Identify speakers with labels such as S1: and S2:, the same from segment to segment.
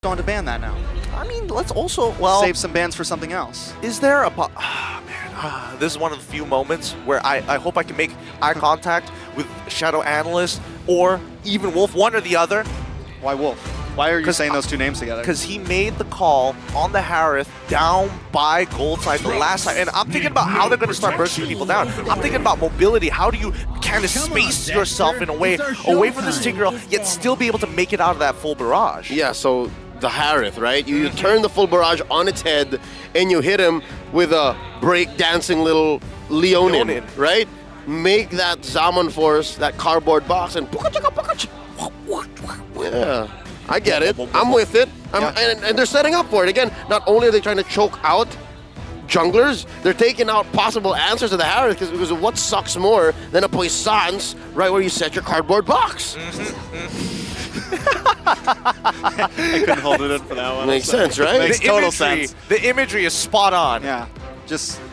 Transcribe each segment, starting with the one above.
S1: going to ban that now.
S2: I mean, let's also, well...
S1: Save some bans for something else.
S2: Is there a... this is one of the few moments where I hope I can make eye contact with Shadow Analyst or even Wolf, one or the other.
S1: Why Wolf? Why are you saying those two names together?
S2: Because he made the call on the Harith down by gold side the last time. And I'm thinking about how they're going to start bursting people down. I'm thinking about mobility. How do you kind of space yourself in a way away from this Tigreal, yet still be able to make it out of that full barrage?
S3: Yeah, so the Harith, right? You turn the full barrage on its head and you hit him with a break-dancing little Leonin, right? Make that Zaman Force, that cardboard box, and yeah, I get it. I'm with it. And they're setting up for it. Again, not only are they trying to choke out junglers, they're taking out possible answers to the Harith because what sucks more than a Poissons right where you set your cardboard box?
S1: I couldn't hold it in for that one.
S3: Makes sense, right?
S1: Makes total sense.
S2: The imagery is spot on.
S1: Yeah,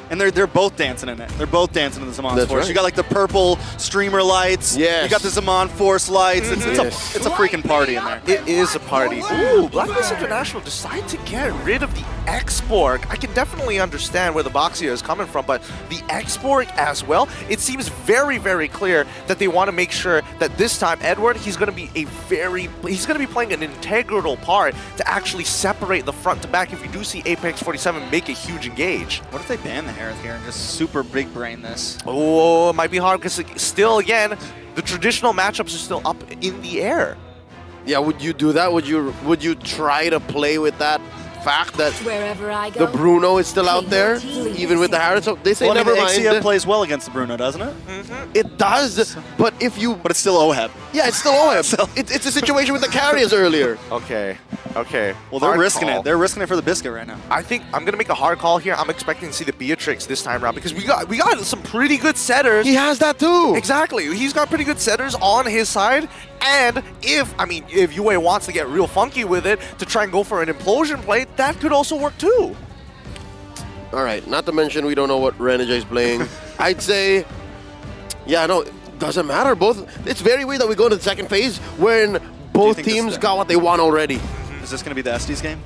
S1: and they're both dancing in it. They're both dancing in the Zaman Force.
S3: Right.
S1: You got like the purple streamer lights.
S3: Yes.
S1: You got the Zaman Force lights. It's a freaking party in there.
S2: It is a party. Ooh, Blacklist International decided to get rid of the X-Borg. I can definitely understand where the Boxia is coming from, but the X-Borg as well, it seems very, very clear that they want to make sure that this time, Edward, he's going to be playing an integral part to actually separate the front to back if you do see Apex 47 make a huge engage.
S1: What if they ban the Harith here and just super big brain this?
S2: Oh, it might be hard because still, again, the traditional matchups are still up in the air.
S3: Yeah, would you do that? Would you try to play with that fact that
S4: Wherever I go,
S3: the Bruno is still out there, even with the Harith? So they say never mind.
S1: Ixia plays well against the Bruno, doesn't it?
S3: It does, but if you...
S1: But it's still OHEB.
S3: Yeah, it's still OHEB. It's a situation with the carriers earlier.
S2: Okay.
S1: Well, they're risking it. They're risking it for the biscuit right now.
S2: I think I'm gonna make a hard call here. I'm expecting to see the Beatrix this time around because we got some pretty good setters.
S3: He has that too.
S2: Exactly. He's got pretty good setters on his side. And if UA wants to get real funky with it to try and go for an implosion play, that could also work too.
S3: All right. Not to mention we don't know what Renegade is playing. I'd say, yeah, no, doesn't matter. Both. It's very weird that we go to the second phase when both teams got what they want already.
S1: Is this going to be the Estes game?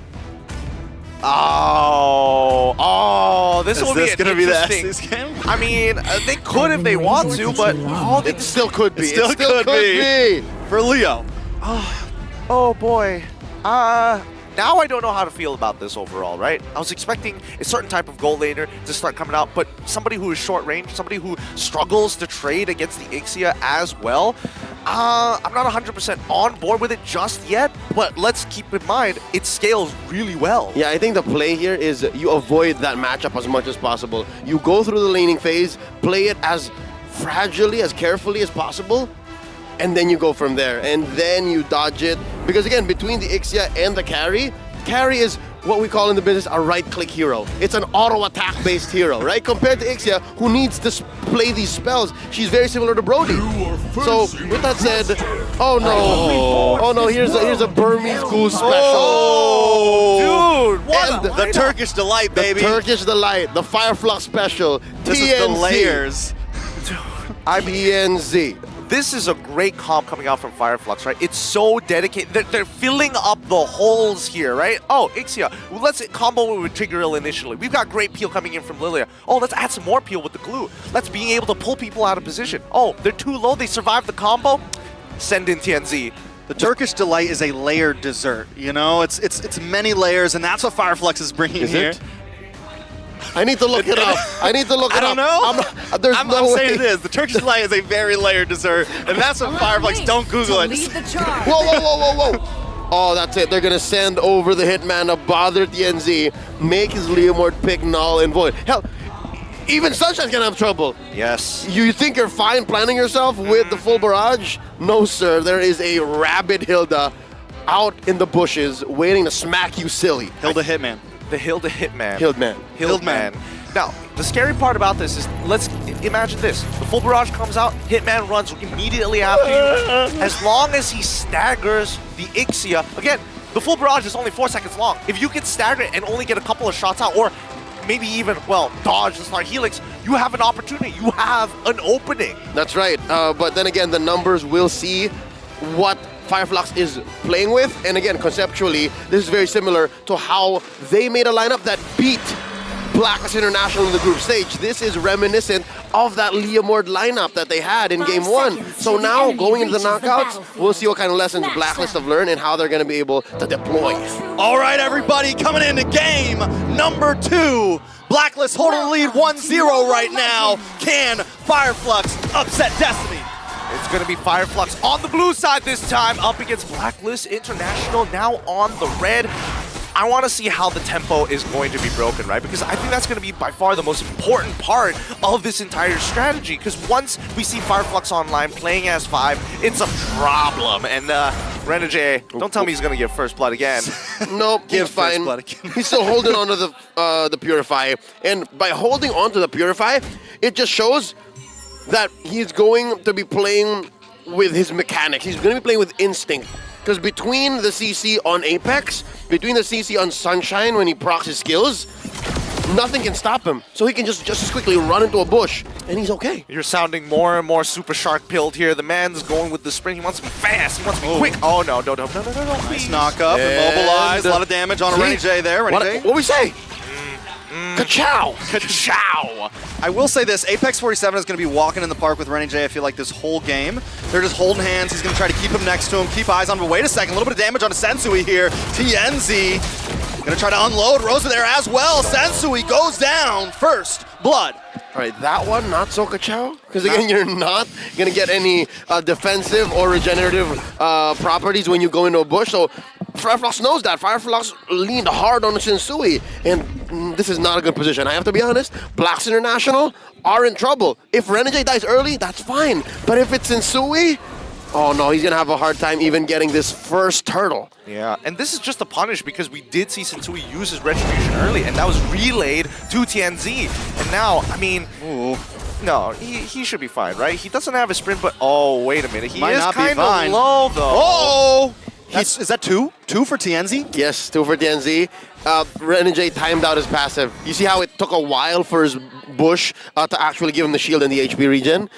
S2: This will be
S1: going to be the
S2: interesting
S1: Estes game?
S2: I mean, they could if they want to, but
S3: It still could be.
S1: It still could be. For Leo.
S2: oh boy. Now I don't know how to feel about this overall, right? I was expecting a certain type of gold laner to start coming out, but somebody who is short range, somebody who struggles to trade against the Ixia as well. I'm not 100% on board with it just yet, but let's keep in mind, it scales really well.
S3: Yeah, I think the play here is you avoid that matchup as much as possible. You go through the laning phase, play it as fragilely, as carefully as possible, and then you go from there, and then you dodge it. Because again, between the Ixia and the carry is what we call in the business a right-click hero. It's an auto-attack based hero, right? Compared to Ixia, who needs to play these spells. She's very similar to Brody. So, with that said, oh no, here's a Burmese Goose special.
S1: Oh,
S2: dude, what
S1: the Turkish Delight, baby.
S3: The Turkish Delight, the Fireflux special,
S1: This
S3: TNZ.
S1: is the layers.
S3: TNZ.
S2: This is a great comp coming out from Fireflux, right? It's so dedicated. They're filling up the holes here, right? Oh, Ixia, let's combo with Tigreal initially. We've got great peel coming in from Lilia. Oh, let's add some more peel with the glue. Let's be able to pull people out of position. Oh, they're too low. They survived the combo. Send in TNZ.
S1: The Turkish Delight is a layered dessert, you know? It's many layers, and that's what Fireflux is bringing here.
S3: I need to look it up. I need to look it up.
S1: I don't know.
S3: I'm
S1: saying it is. The Turkish Delight is a very layered dessert, and that's what Fireflux. Don't Google it.
S3: Whoa. Oh, that's it. They're going to send over the Hitman to bother TNZ, make his Leomord pick null and void. Hell, even Sunshine's going to have trouble.
S2: Yes.
S3: You think you're fine planning yourself with the full barrage? No, sir. There is a rabid Hilda out in the bushes waiting to smack you silly.
S1: Hilda Hitman.
S2: The Hilda Hitman.
S3: Hildman.
S2: Now, the scary part about this is, let's imagine this. The full barrage comes out, Hitman runs immediately after you. As long as he staggers the Ixia, again, the full barrage is only 4 seconds long. If you can stagger it and only get a couple of shots out, or maybe even, well, dodge the smart helix, you have an opportunity. You have an opening.
S3: That's right. But then again, the numbers will see what Fireflux is playing with. And again, conceptually, this is very similar to how they made a lineup that beat Blacklist International in the group stage. This is reminiscent of that Leomord lineup that they had in Game 1. So now, going into the knockouts, we'll see what kind of lessons Blacklist have learned and how they're going to be able to deploy.
S1: All right, everybody, coming into game number 2. Blacklist holding the lead 1-0 right now. Can Fireflux upset Destiny?
S2: It's going to be Fireflux on the blue side this time, up against Blacklist International, now on the red. I want to see how the tempo is going to be broken, right? Because I think that's going to be by far the most important part of this entire strategy. Because once we see Fireflux online playing as 5, it's a problem. And Renegade, don't tell me he's going to get first blood again.
S3: Nope, he's fine. He's still holding on to the Purify. And by holding on to the Purify, it just shows that he's going to be playing with his mechanics. He's going to be playing with instinct. Because between the CC on Apex, between the CC on Sunshine when he procs his skills, nothing can stop him. So he can just as quickly run into a bush, and he's okay.
S2: You're sounding more and more super shark pilled here. The man's going with the sprint. He wants to be fast. He wants to be quick. Oh, no.
S1: Nice knock up, immobilized. A lot of damage on Renegade there. Renegade.
S3: What we say? Ka-chow!
S2: Ka-chow!
S1: I will say this, Apex 47 is going to be walking in the park with Renegade, I feel like, this whole game. They're just holding hands. He's going to try to keep him next to him, keep eyes on him. But wait a second, a little bit of damage on Sensui here. TNZ going to try to unload Rosa there as well. Sensui goes down. First blood.
S3: All right, that one, not so ka-chow. Because again, you're not going to get any defensive or regenerative properties when you go into a bush. So Fireflux knows that. Fireflux leaned hard on Sensui. And this is not a good position. I have to be honest. Blacks International are in trouble. If Renegade dies early, that's fine. But if it's Sensui, oh no, he's going to have a hard time even getting this first turtle.
S2: Yeah, and this is just a punish because we did see Sensui use his retribution early, and that was relayed to TNZ. And now, I mean, no, he should be fine, right? He doesn't have a sprint, but oh, wait a minute. He is kind of low, though.
S1: Oh! Is that 2? 2 for TNZ?
S3: Yes, 2 for TNZ. Renegade timed out his passive. You see how it took a while for his bush to actually give him the shield and the HP regen?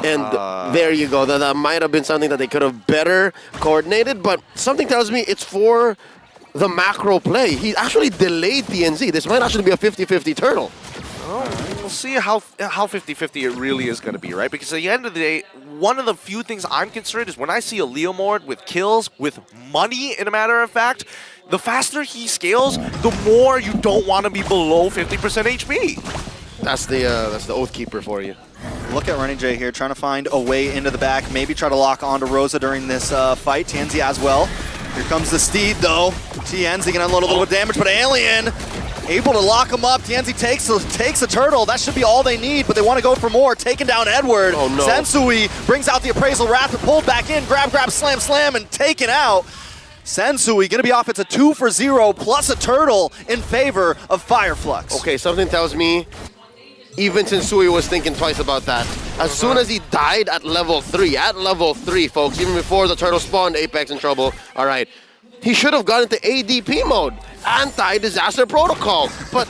S3: And there you go. That might have been something that they could have better coordinated, but something tells me it's for the macro play. He actually delayed TNZ. This might actually be a 50-50 turtle.
S2: Oh, we'll see how 50-50 it really is going to be, right? Because at the end of the day, one of the few things I'm concerned is when I see a Leomord with kills, with money, in a matter of fact, the faster he scales, the more you don't want to be below 50% HP.
S3: That's the Oathkeeper for you.
S1: Look at Renegade here, trying to find a way into the back, maybe try to lock onto Rosa during this fight. TNZ as well. Here comes the Steed, though. TNZ can unload a little bit of damage, but Alien able to lock him up. TNZ takes a turtle. That should be all they need, but they want to go for more. Taking down Edward.
S3: Oh, no.
S1: Sensui brings out the Appraisal Wrath, but pulled back in. Grab, slam, and taken out. Sensui going to be off. It's a 2 for 0 plus a turtle in favor of Fireflux.
S3: Okay, something tells me even Sensui was thinking twice about that. As soon as he died at level 3, folks, even before the turtle spawned, Apex in trouble. All right. He should have gone into ADP mode, anti-disaster protocol. But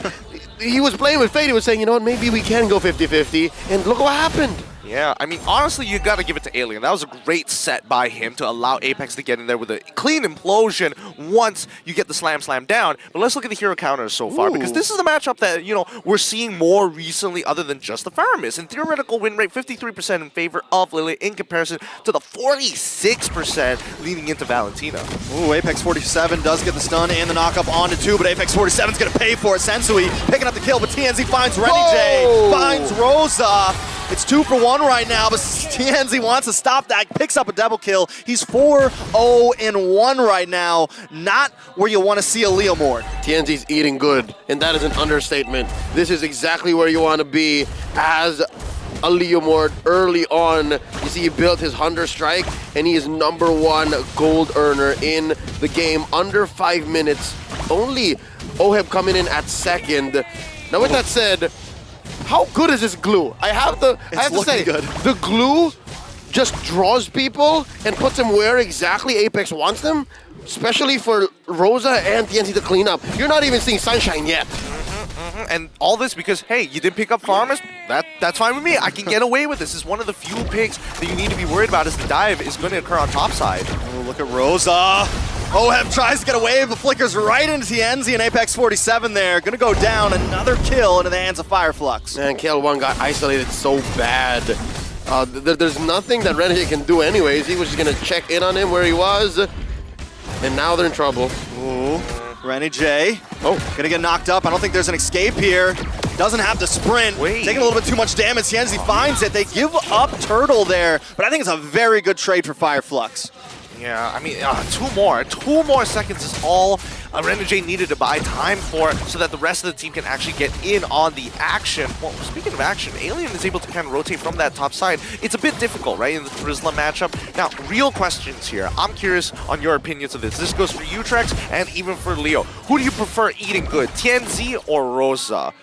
S3: he was playing with fate. He was saying, you know what, maybe we can go 50-50. And look what happened.
S2: Yeah, I mean, honestly, you got to give it to Alien. That was a great set by him to allow Apex to get in there with a clean implosion once you get the slam down. But let's look at the hero counters so far, because this is a matchup that, you know, we're seeing more recently other than just the Faramis. And theoretical win rate, 53% in favor of Lily in comparison to the 46% leading into Valentina.
S1: Ooh, Apex 47 does get the stun and the knockup onto 2, but Apex 47's going to pay for it. Sensui picking up the kill, but TNZ finds Renegade, finds Rosa. It's 2 for 1 right now, but TNZ wants to stop that, picks up a double kill. He's 4-0-1 right now. Not where you want to see a Leomord.
S3: TNZ's eating good, and that is an understatement. This is exactly where you want to be as a Leomord early on. You see, he built his Hunter Strike, and he is #1 gold earner in the game. Under 5 minutes. Only Oheb coming in at second. Now, with that said, how good is this glue? I have to say,
S1: good.
S3: The glue just draws people and puts them where exactly Apex wants them, especially for Rosa and TNZ to clean up. You're not even seeing Sunshine yet.
S2: And all this because, hey, you didn't pick up farmers? That's fine with me. I can get away with this. This is one of the few picks that you need to be worried about as the dive is going to occur on top side.
S1: Oh, look at Rosa. Oheb tries to get away, but flickers right into TNZ and Apex 47 there. Gonna go down, another kill into the hands of Fireflux.
S3: Man, KL1 got isolated so bad. There's nothing that Renegade can do anyways. He was just gonna check in on him where he was. And now they're in trouble.
S1: Ooh, Renegade. Oh, gonna get knocked up. I don't think there's an escape here. Doesn't have the sprint.
S2: Wait.
S1: Taking a little bit too much damage. TNZ finds it. They give up Turtle there, but I think it's a very good trade for Fireflux.
S2: Yeah, I mean, 2 more seconds is all Renegade needed to buy time for so that the rest of the team can actually get in on the action. Well, speaking of action, Alien is able to kind of rotate from that top side. It's a bit difficult, right, in the Trizla matchup. Now, real questions here. I'm curious on your opinions of this. This goes for you, Trex, and even for Leo. Who do you prefer eating good, TNZ or Rosa?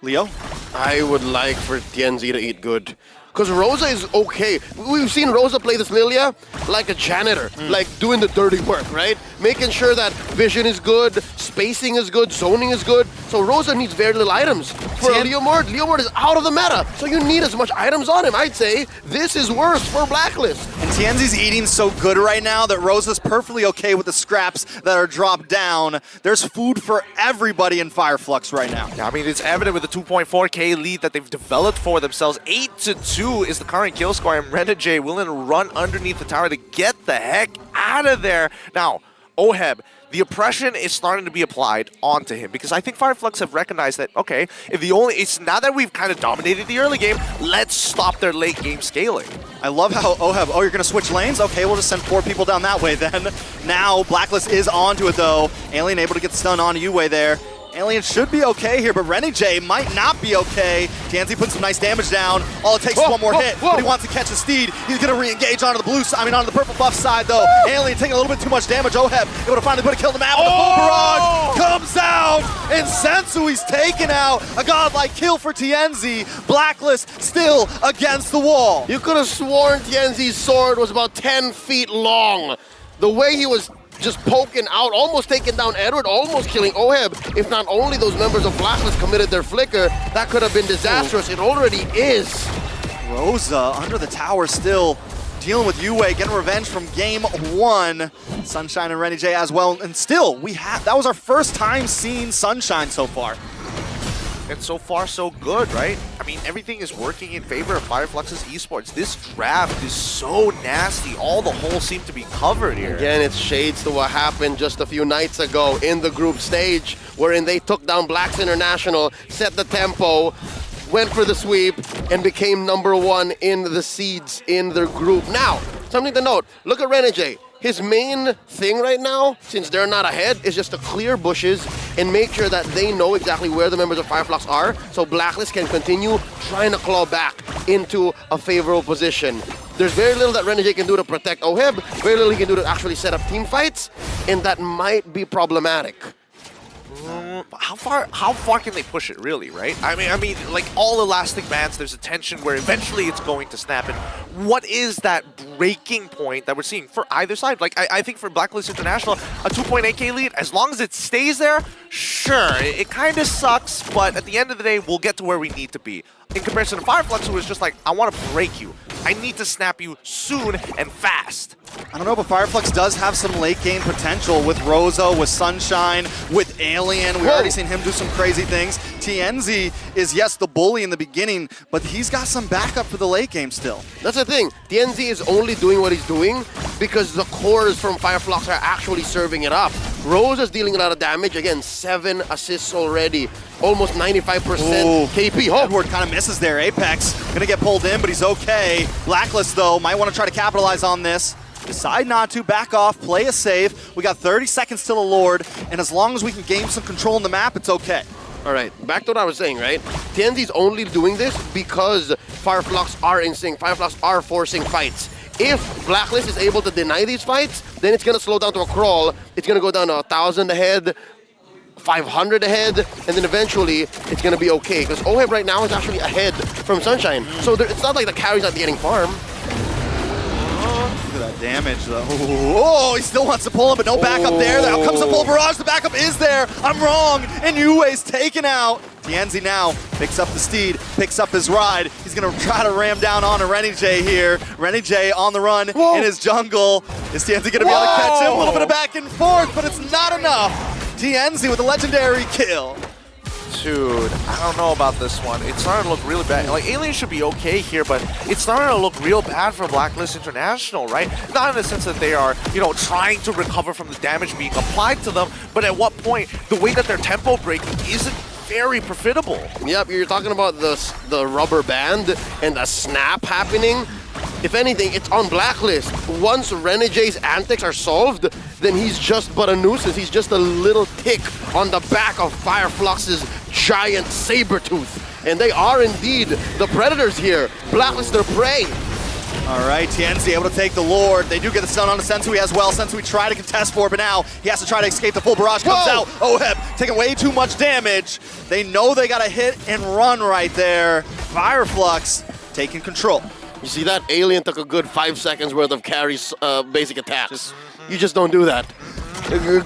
S1: Leo?
S3: I would like for TNZ to eat good. Because Rosa is okay. We've seen Rosa play this Lilia like a janitor, like doing the dirty work, right? Making sure that vision is good, spacing is good, zoning is good. So Rosa needs very little items. For Leomord is out of the meta, so you need as much items on him. I'd say this is worse for Blacklist.
S1: And TNZ's eating so good right now that Rosa's perfectly okay with the scraps that are dropped down. There's food for everybody in Fireflux right now.
S2: Yeah, I mean, it's evident with the 2.4K lead that they've developed for themselves. 8-2 is the current kill score, and Renegade willing to run underneath the tower to get the heck out of there. Now, Oheb, the oppression is starting to be applied onto him because I think Fireflux have recognized that, okay, it's now that we've kind of dominated the early game, let's stop their late game scaling.
S1: I love how Oheb, you're going to switch lanes? Okay, we'll just send 4 people down that way then. Now, Blacklist is onto it though. Alien able to get the stun onto Yue there. Alien should be okay here, but Renegade might not be okay. TNZ puts some nice damage down. All it takes is one more hit, but he wants to catch the steed. He's going to re-engage onto the purple buff side though. Alien taking a little bit too much damage. Oheb able to finally put a kill on the map with a full barrage. Comes out, and Sensui's taken out. A godlike kill for TNZ. Blacklist still against the wall.
S3: You could have sworn TNZ's sword was about 10 feet long. The way he was just poking out, almost taking down Edward, almost killing Oheb. If not only those members of Blacklist committed their flicker, that could have been disastrous. It already is.
S1: Rosa under the tower still dealing with Yue, getting revenge from game 1. Sunshine and Renegade as well. And still, that was our first time seeing Sunshine so far.
S2: And so far, so good, right? I mean, everything is working in favor of Fireflux's esports. This draft is so nasty. All the holes seem to be covered here.
S3: Again, it's shades to what happened just a few nights ago in the group stage, wherein they took down Blacks International, set the tempo, went for the sweep, and became #1 in the seeds in their group. Now, something to note, look at Renegade. His main thing right now, since they're not ahead, is just to clear bushes and make sure that they know exactly where the members of Fireflux are, so Blacklist can continue trying to claw back into a favorable position. There's very little that Renegade can do to protect Oheb, very little he can do to actually set up team fights, and that might be problematic.
S2: How far can they push it, really, right? I mean, like all elastic bands, there's a tension where eventually it's going to snap. And what is that breaking point that we're seeing for either side? Like, I think for Blacklist International, a 2.8K lead, as long as it stays there, sure, it kind of sucks, but at the end of the day, we'll get to where we need to be. In comparison to Fireflux, who is just like, I want to break you. I need to snap you soon and fast.
S1: I don't know, but Fireflux does have some late game potential with Rosa, with Sunshine, with Alien. We've already seen him do some crazy things. TNZ is, yes, the bully in the beginning, but he's got some backup for the late game still.
S3: That's the thing. TNZ is only doing what he's doing because the cores from Fireflux are actually serving it up. Rosa's dealing a lot of damage. Again, 7 assists already. Almost 95% KP.
S1: Edward kind of misses there. Apex gonna get pulled in, but he's okay. Blacklist, though, might want to try to capitalize on this. Decide not to, back off, play it safe. We got 30 seconds till the Lord, and as long as we can gain some control in the map, it's okay.
S3: All right, back to what I was saying, right? TNZ's only doing this because Fireflux are in sync. Fireflux are forcing fights. If Blacklist is able to deny these fights, then it's gonna slow down to a crawl. It's gonna go down to 1,000 ahead, 500 ahead, and then eventually it's gonna be okay. Because Oheb right now is actually ahead from Sunshine. So it's not like the carry's not getting farm.
S1: Look at that Damage though. Oh, he still wants to pull him, but no backup there. Now comes the full barrage. The backup is there. I'm wrong. And Yue's taken out. Tianzi now picks up the steed, picks up his ride. He's going to try to ram down onto Renijay here. Renijay on the run in his jungle. Is Tianzi going to be able to catch him? A little bit of back and forth, but it's not enough. Tianzi with a legendary kill.
S2: Dude, I don't know about this one. It's starting to look really bad. Like, Alien should be okay here, but it's starting to look real bad for Blacklist International, right? Not in the sense that they are, you know, trying to recover from the damage being applied to them, but at what point, the way that they're tempo breaking isn't very profitable.
S3: Yep, you're talking about the rubber band and the snap happening. If anything, it's on Blacklist. Once Renijay's antics are solved, then he's just but a nuisance. He's just a little tick on the back of Fireflux's giant saber tooth. And they are indeed the predators here. Blacklist their prey.
S1: All right, Tianzi able to take the Lord. They do get the stun on the Sensui as well. Sensui try to contest for, but now he has to try to escape. The full barrage comes out. Oheb taking way too much damage. They know they got to hit and run right there. Fireflux taking control.
S3: You see that? Alien took a good 5 seconds worth of carries basic attacks. You just don't do that.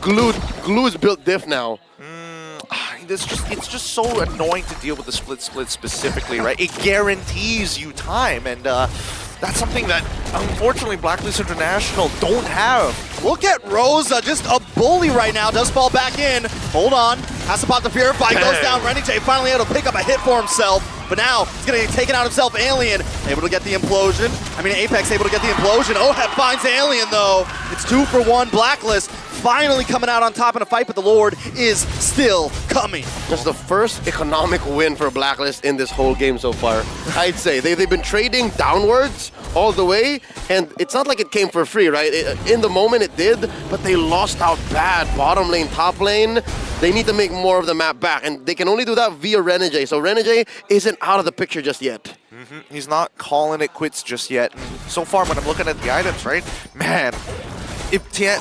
S3: Glue is built diff now.
S2: It's just so annoying to deal with the split specifically, right? It guarantees you time, and that's something that, unfortunately, Blacklist International don't have.
S1: Look at Rosa, just a bully right now. Does fall back in. Hold on. Has to pop the Purify. Goes down. Renijay finally able to pick up a hit for himself. But now he's going to get taken out himself. Alien able to get the implosion. Apex able to get the implosion. Oheb finds Alien, though. It's 2 for 1. Blacklist finally coming out on top in a fight, but the Lord is still coming.
S3: Just the first economic win for Blacklist in this whole game so far. I'd say they've been trading downwards all the way, and it's not like it came for free, right? In the moment it did, but they lost out bad. Bottom lane, top lane, they need to make more of the map back, and they can only do that via Renijay. So Renijay isn't out of the picture just yet.
S2: He's not calling it quits just yet. So far, when I'm looking at the items, right, man,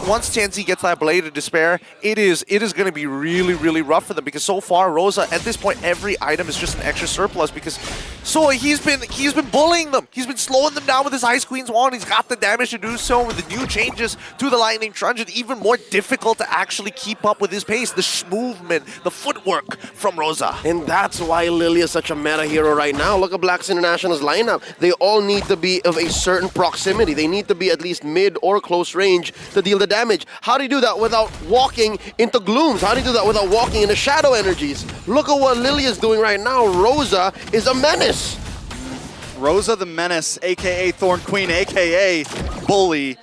S2: once Tianzi gets that Blade of Despair, it is going to be really, really rough for them, because so far Rosa, at this point, every item is just an extra surplus, because he's been bullying them. He's been slowing them down with his Ice Queen's wand. He's got the damage to do so. With the new changes to the Lightning Truncheon, it's even more difficult to actually keep up with his pace. The movement, the footwork from Rosa.
S3: And that's why Lily is such a meta hero right now. Look at Blacklist International's lineup. They all need to be of a certain proximity. They need to be at least mid or close range to deal the damage. How do you do that without walking into glooms? How do you do that without walking into shadow energies? Look at what Lily is doing right now. Rosa is a menace.
S1: Rosa the Menace, a.k.a. Thorn Queen, a.k.a. Bully.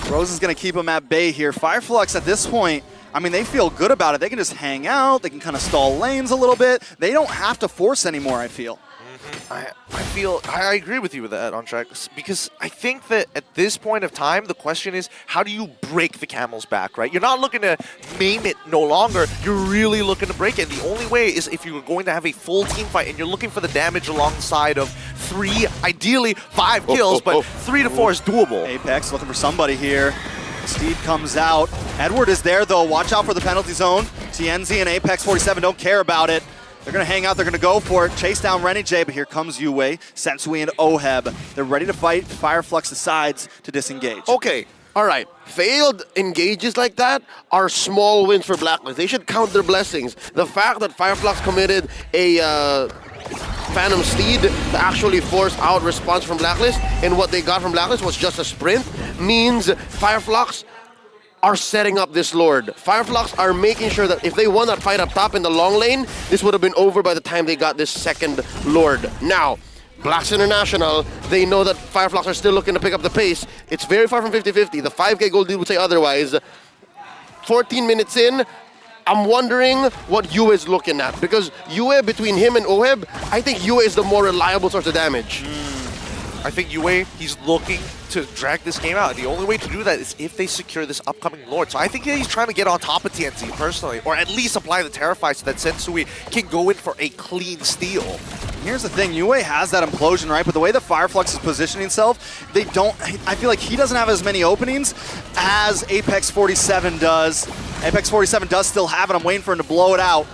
S1: Rosa's going to keep him at bay here. Fireflux at this point, they feel good about it. They can just hang out. They can kind of stall lanes a little bit. They don't have to force anymore, I feel.
S2: I agree with you with that, on track, because I think that at this point of time, the question is, how do you break the camel's back, right? You're not looking to maim it no longer. You're really looking to break it. And the only way is if you're going to have a full team fight and you're looking for the damage alongside of 3, ideally 5 kills, but 3 to 4 is doable.
S1: Apex looking for somebody here. Steed comes out. Edward is there, though. Watch out for the penalty zone. Tianzi and Apex 47 don't care about it. They're going to hang out. They're going to go for it. Chase down Renijay, but here comes Yue, Sensui, and Oheb. They're ready to fight. Fireflux decides to disengage.
S3: Okay, all right. Failed engages like that are small wins for Blacklist. They should count their blessings. The fact that Fireflux committed a Phantom Steed to actually force out response from Blacklist, and what they got from Blacklist was just a sprint, means Fireflux are setting up this Lord. Fireflux are making sure that if they won that fight up top in the long lane, this would have been over by the time they got this second Lord. Now, Blacks International, they know that Fireflux are still looking to pick up the pace. It's very far from 50-50. The 5K gold deal would say otherwise. 14 minutes in, I'm wondering what Yue is looking at, because Yue, between him and Oheb, I think Yue is the more reliable source of damage.
S2: I think Yue, he's looking to drag this game out. The only way to do that is if they secure this upcoming Lord. So I think he's trying to get on top of TNT personally, or at least apply the Terrify so that Sensui can go in for a clean steal.
S1: Here's the thing, Yue has that implosion, right? But the way that Fireflux is positioning himself, I feel like he doesn't have as many openings as Apex 47 does. Apex 47 does still have it. I'm waiting for him to blow it out.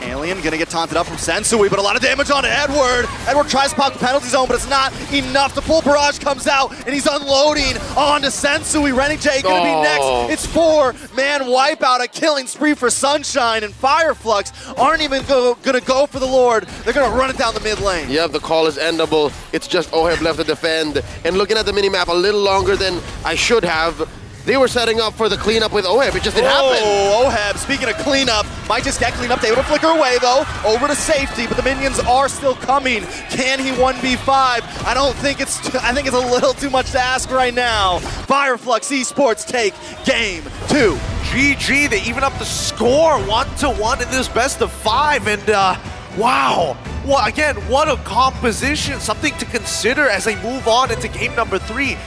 S1: Alien gonna get taunted up from Sensui, but a lot of damage on Edward. Edward tries to pop the penalty zone, but it's not enough. The full barrage comes out, and he's unloading onto Sensui. Renijay gonna be next. It's 4-man wipeout, a killing spree for Sunshine, and Fireflux aren't even gonna go for the Lord. They're gonna run it down the mid lane.
S3: Yep, the call is endable. It's just Oheb left to defend. And looking at the minimap a little longer than I should have, they were setting up for the cleanup with Oheb. It just didn't happen.
S1: Oh, Oheb, speaking of cleanup, might just get cleaned up. Able to flicker away, though, over to safety, but the minions are still coming. Can he 1v5? I think it's a little too much to ask right now. Flux Esports take game 2.
S2: GG, they even up the score 1-1 in this best of 5, and wow. Well, again, what a composition, something to consider as they move on into game number 3.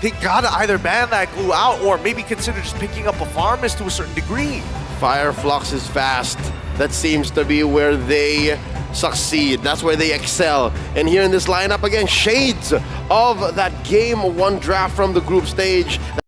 S2: They gotta either ban that glue out or maybe consider just picking up a farmist to a certain degree.
S3: Fireflux is fast. That seems to be where they succeed. That's where they excel. And here in this lineup again, shades of that game 1 draft from the group stage.